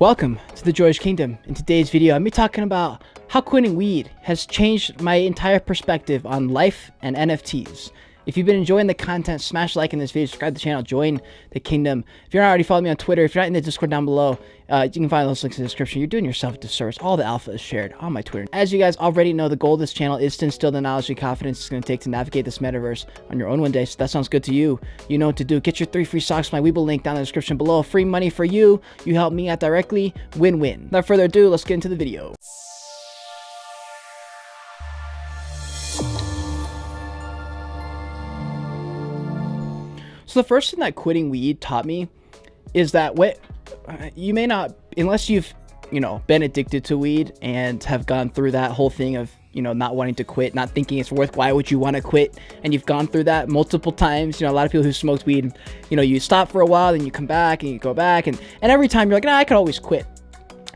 Welcome to the Joyage Kingdom. In today's video, I'm talking about how quitting weed has changed my entire perspective on life and NFTs. If you've been enjoying the content, smash like in this video, subscribe to the channel, join the kingdom. If you're not already following me on Twitter, if you're not in the Discord down below, you can find those links in the description. You're doing yourself a disservice. All the alpha is shared on my Twitter. As you guys already know, the goal of this channel is to instill the knowledge and confidence it's going to take to navigate this metaverse on your own one day. So if that sounds good to you, you know what to do. Get your 3 free socks, my Weeble link down in the description below. Free money for you. You help me out directly. Win-win. Without further ado, let's get into the video. So the first thing that quitting weed taught me is that you may not, unless you've, been addicted to weed and have gone through that whole thing of, not wanting to quit, not thinking it's worth, why would you want to quit? And you've gone through that multiple times. A lot of people who smoked weed, you stop for a while, then you come back and you go back. And every time you're like, I could always quit.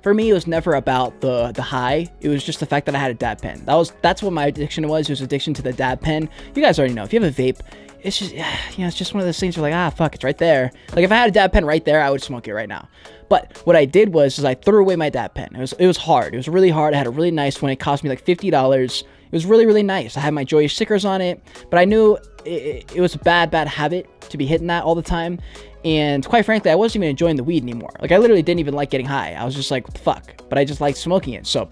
For me, it was never about the high. It was just the fact that I had a dab pen. That's what my addiction was. It was addiction to the dab pen. You guys already know. If you have a vape, it's just, it's just one of those things where like, fuck, it's right there. Like if I had a dab pen right there, I would smoke it right now. But what I did was I threw away my dab pen. It was hard. It was really hard. I had a really nice one. It cost me like $50. It was really, really nice. I had my Joyage stickers on it, but I knew it was a bad habit to be hitting that all the time. And quite frankly, I wasn't even enjoying the weed anymore. Like I literally didn't even like getting high. I was just like, fuck, but I just liked smoking it. So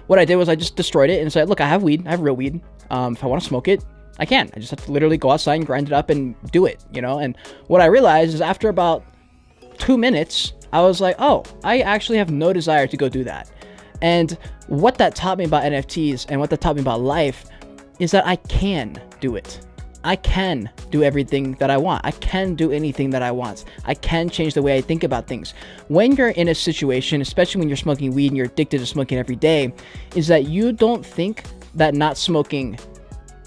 what I did was I just destroyed it and said, look, I have weed. I have real weed. If I want to smoke it, I can. I just have to literally go outside and grind it up and do it, And what I realized is after about 2 minutes, I was like, oh, I actually have no desire to go do that. And what that taught me about NFTs and what that taught me about life is that I can do it. I can do everything that I want. I can do anything that I want. I can change the way I think about things. When you're in a situation, especially when you're smoking weed and you're addicted to smoking every day, is that you don't think that not smoking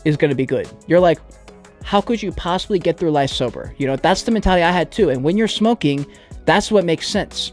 is going to be good. You're like, how could you possibly get through life sober? That's the mentality I had too. And when you're smoking, that's what makes sense.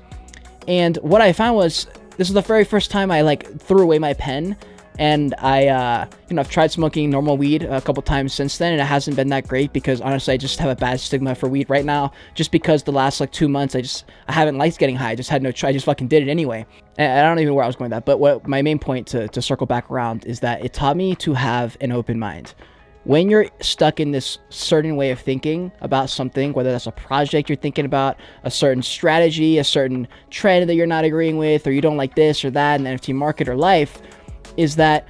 And what I found was, this is the very first time I threw away my pen. And I've tried smoking normal weed a couple times since then, and it hasn't been that great because honestly, I just have a bad stigma for weed right now. Just because the last 2 months, I haven't liked getting high. I just had no try. I just fucking did it anyway. And I don't even know where I was going with that. But what my main point to circle back around is that it taught me to have an open mind. When you're stuck in this certain way of thinking about something, whether that's a project you're thinking about, a certain strategy, a certain trend that you're not agreeing with, or you don't like this or that in the NFT market or life, is that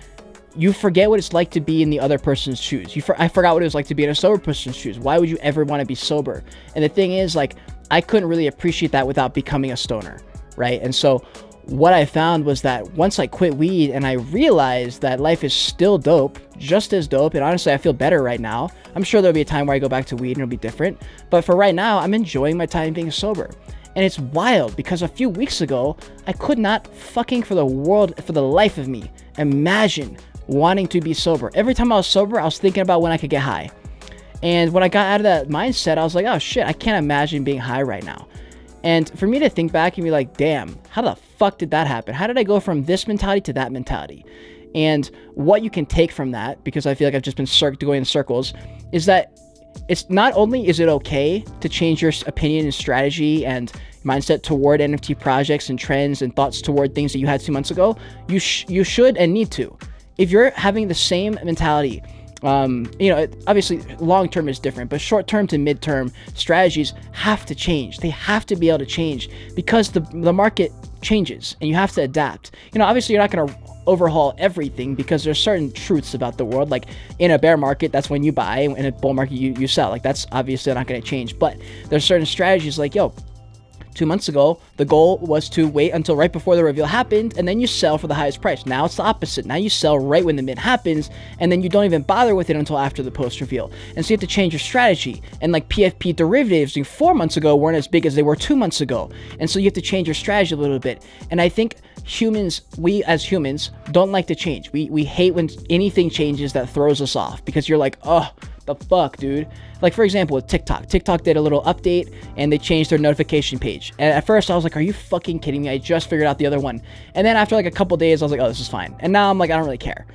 you forget what it's like to be in the other person's shoes. I forgot what it was like to be in a sober person's shoes. Why would you ever want to be sober? And the thing is, I couldn't really appreciate that without becoming a stoner, right? And so what I found was that once I quit weed and I realized that life is still dope, just as dope, and honestly, I feel better right now. I'm sure there'll be a time where I go back to weed and it'll be different. But for right now, I'm enjoying my time being sober. And it's wild because a few weeks ago, I could not fucking for the world, for the life of me, imagine wanting to be sober. Every time I was sober, I was thinking about when I could get high. And when I got out of that mindset, I was like, oh shit, I can't imagine being high right now. And for me to think back and be like, damn, how the fuck did that happen? How did I go from this mentality to that mentality? And what you can take from that, because I feel like I've just been going in circles, is that it's not only is it okay to change your opinion and strategy and mindset toward NFT projects and trends and thoughts toward things that you had 2 months ago, you should and need to. If you're having the same mentality, obviously long-term is different, but short-term to mid-term strategies have to change. They have to be able to change because the market changes and you have to adapt. Obviously you're not going to overhaul everything because there's certain truths about the world. Like in a bear market, that's when you buy. In a bull market, you sell. Like that's obviously not going to change, but there's certain strategies like, 2 months ago, the goal was to wait until right before the reveal happened, and then you sell for the highest price. Now it's the opposite. Now you sell right when the mint happens, and then you don't even bother with it until after the post reveal. And so you have to change your strategy. And like PFP derivatives 4 months ago weren't as big as they were 2 months ago. And so you have to change your strategy a little bit. And I think we as humans don't like to change. We hate when anything changes that throws us off because you're like, oh, the fuck, dude. Like for example, with TikTok did a little update and they changed their notification page. And at first I was like, are you fucking kidding me? I just figured out the other one. And then after a couple days, I was like, oh, this is fine. And now I'm like, I don't really care.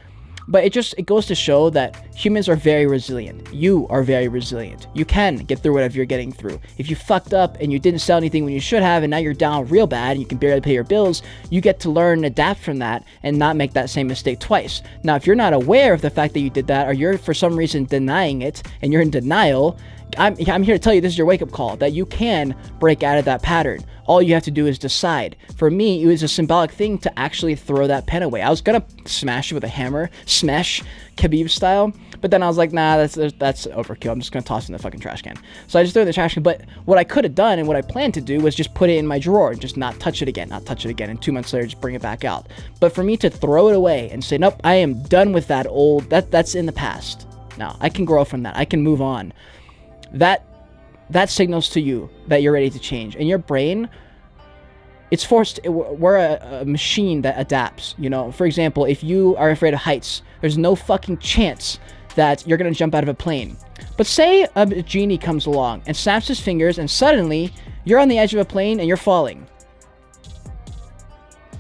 But it goes to show that humans are very resilient. You are very resilient. You can get through whatever you're getting through. If you fucked up and you didn't sell anything when you should have, and now you're down real bad and you can barely pay your bills, you get to learn and adapt from that and not make that same mistake twice. Now, if you're not aware of the fact that you did that, or you're for some reason denying it and you're in denial, I'm here to tell you, this is your wake-up call, that you can break out of that pattern. All you have to do is decide. For me, it was a symbolic thing to actually throw that pen away. I was gonna smash it with a hammer, smash Khabib style, but then I was like, nah, that's overkill. I'm just gonna toss it in the fucking trash can. So I just threw it in the trash can. But what I could have done and what I planned to do was just put it in my drawer and just not touch it again, and 2 months later just bring it back out. But for me to throw it away and say, nope, I am done with that old, that's in the past. Now I can grow from that. I can move on. That signals to you that you're ready to change. And your brain, it's forced. We're a machine that adapts. You know, for example, if you are afraid of heights, there's no fucking chance that you're gonna jump out of a plane. But say a genie comes along and snaps his fingers, and suddenly you're on the edge of a plane and you're falling.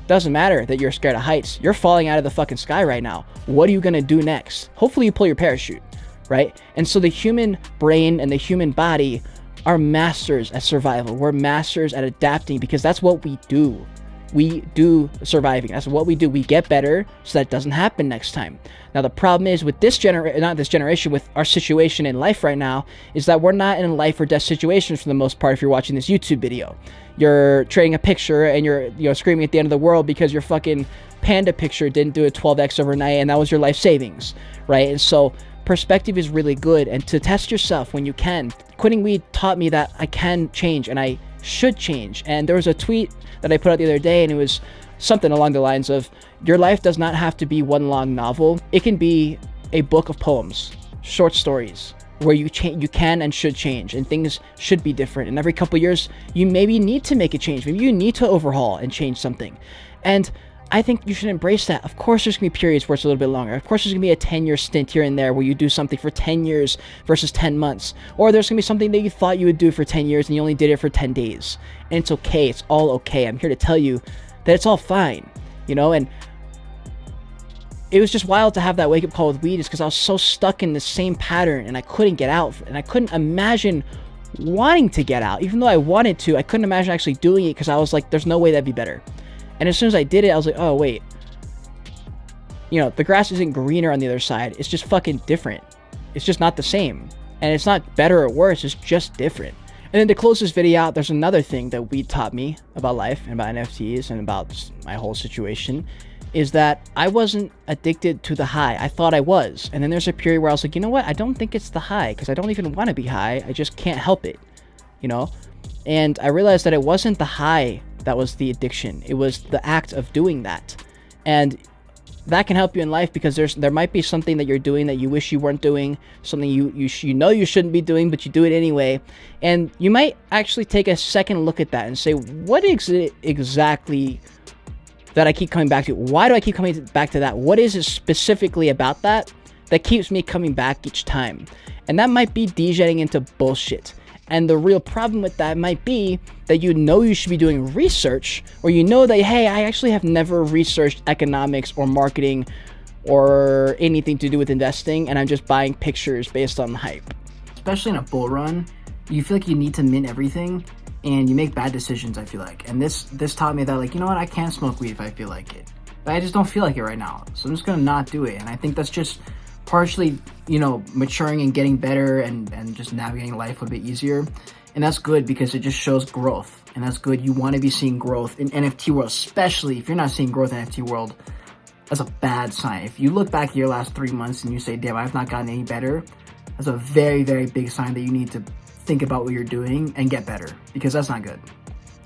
Doesn't matter that you're scared of heights. You're falling out of the fucking sky right now. What are you gonna do next? Hopefully you pull your parachute, right? And so the human brain and the human body are masters at survival. We're masters at adapting, because that's what we do. We do surviving. That's what we do. We get better so that doesn't happen next time. Now the problem is with with our situation in life right now, is that we're not in a life or death situation for the most part. If you're watching this YouTube video, you're trading a picture and you're screaming at the end of the world because your fucking panda picture didn't do a 12x overnight and that was your life savings, right? And so perspective is really good, and to test yourself when you can. Quitting weed taught me that I can change and I should change. And there was a tweet that I put out the other day, and it was something along the lines of, your life does not have to be one long novel. It can be a book of poems, short stories, where you can and should change, and things should be different. And every couple years, you maybe need to make a change. Maybe you need to overhaul and change something. And I think you should embrace that. Of course, there's going to be periods where it's a little bit longer. Of course, there's going to be a 10-year stint here and there where you do something for 10 years versus 10 months. Or there's going to be something that you thought you would do for 10 years and you only did it for 10 days. And it's okay. It's all okay. I'm here to tell you that it's all fine, you know? And it was just wild to have that wake-up call with weed, is because I was so stuck in the same pattern and I couldn't get out. And I couldn't imagine wanting to get out. Even though I wanted to, I couldn't imagine actually doing it, because I was like, there's no way that'd be better. And as soon as I did it, I was like, oh, wait. You know, the grass isn't greener on the other side. It's just fucking different. It's just not the same. And it's not better or worse. It's just different. And then to close this video out, there's another thing that weed taught me about life and about NFTs and about my whole situation, is that I wasn't addicted to the high. I thought I was. And then there's a period where I was like, you know what? I don't think it's the high, because I don't even want to be high. I just can't help it, you know? And I realized that it wasn't the high that was the addiction. It was the act of doing that. And that can help you in life, because there might be something that you're doing that you wish you weren't doing, something you know you shouldn't be doing, but you do it anyway. And you might actually take a second look at that and say, what is it exactly that I keep coming back to? Why do I keep coming back to that? What is it specifically about that keeps me coming back each time? And that might be degenerating into bullshit. And the real problem with that might be that you know you should be doing research, or you know that, hey, I actually have never researched economics or marketing or anything to do with investing, and I'm just buying pictures based on hype. Especially in a bull run, you feel like you need to mint everything, and you make bad decisions, I feel like. And this taught me that, like, you know what, I can smoke weed if I feel like it. But I just don't feel like it right now, so I'm just gonna not do it. And I think that's just partially, you know, maturing and getting better and just navigating life a bit easier. And that's good, because it just shows growth. And that's good. You want to be seeing growth in NFT world, especially if you're not seeing growth in NFT world. That's a bad sign. If you look back at your last 3 months and you say, damn, I've not gotten any better, that's a very, very big sign that you need to think about what you're doing and get better, because that's not good.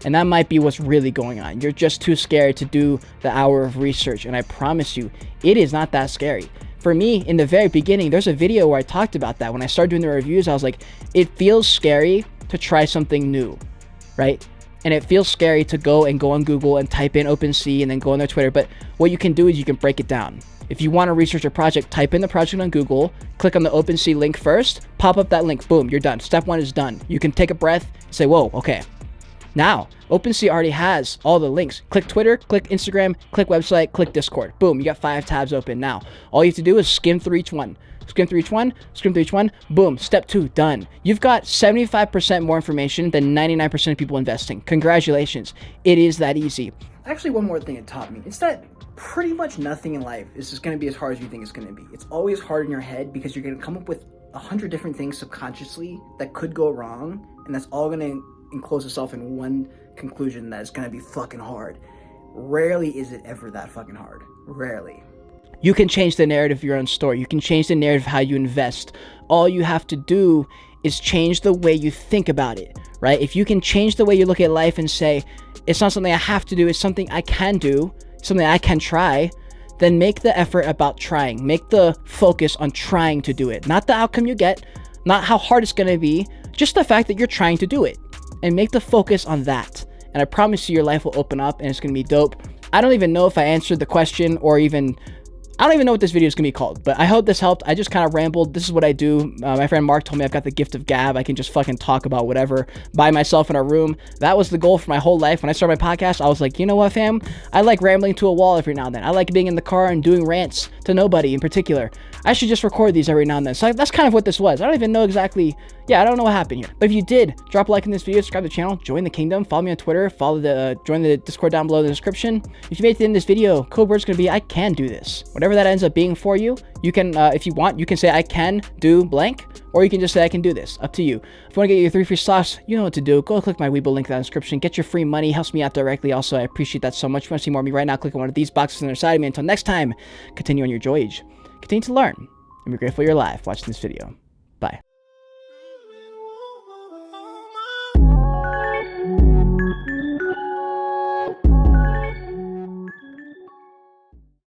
And that might be what's really going on. You're just too scared to do the hour of research. And I promise you, it is not that scary. For me, in the very beginning, there's a video where I talked about that. When I started doing the reviews, I was like, it feels scary to try something new, right? And it feels scary to go on Google and type in OpenC and then go on their Twitter. But what you can do is you can break it down. If you want to research a project, type in the project on Google, click on the OpenC link first, pop up that link, boom, you're done. Step one is done. You can take a breath, say, whoa, okay. Now, OpenC already has all the links. Click Twitter, click Instagram, click website, click Discord. Boom, you got 5 tabs open now. All you have to do is skim through each one. Skim through each one, skim through each one, boom, step 2, done. You've got 75% more information than 99% of people investing. Congratulations. It is that easy. Actually, one more thing it taught me. It's that pretty much nothing in life is just going to be as hard as you think it's going to be. It's always hard in your head because you're going to come up with 100 different things subconsciously that could go wrong, and that's all going to enclose itself in one conclusion that is going to be fucking hard. Rarely is it ever that fucking hard. Rarely. You can change the narrative of your own story. You can change the narrative of how you invest. All you have to do is change the way you think about it, right? If you can change the way you look at life and say, it's not something I have to do, it's something I can do, something I can try, then make the effort about trying. Make the focus on trying to do it. Not the outcome you get, not how hard it's going to be, just the fact that you're trying to do it. And make the focus on that. And I promise you your life will open up and it's going to be dope. I don't even know if I answered the question or even... I don't even know what this video is going to be called, but I hope this helped. I just kind of rambled. This is what I do. My friend Mark told me I've got the gift of gab. I can just fucking talk about whatever by myself in a room. That was the goal for my whole life. When I started my podcast, I was like, you know what, fam? I like rambling to a wall every now and then. I like being in the car and doing rants to nobody in particular. I should just record these every now and then. So that's kind of what this was. I don't even know exactly. Yeah, I don't know what happened here. But if you did, drop a like in this video, subscribe to the channel, join the kingdom, follow me on Twitter, join the Discord down below in the description. If you made it to the end of this video, code word's going to be, I can do this. Whatever that ends up being for you, you can, if you want, you can say I can do blank, or you can just say I can do this. Up to you. If you want to get your 3 free slots, you know what to do. Go click my Webull link in the description. Get your free money. Helps me out directly. Also, I appreciate that so much. If you want to see more of me right now, click on one of these boxes on the other side of me. Until next time, continue on your Joyage. Continue to learn and be grateful you're alive watching this video. Bye.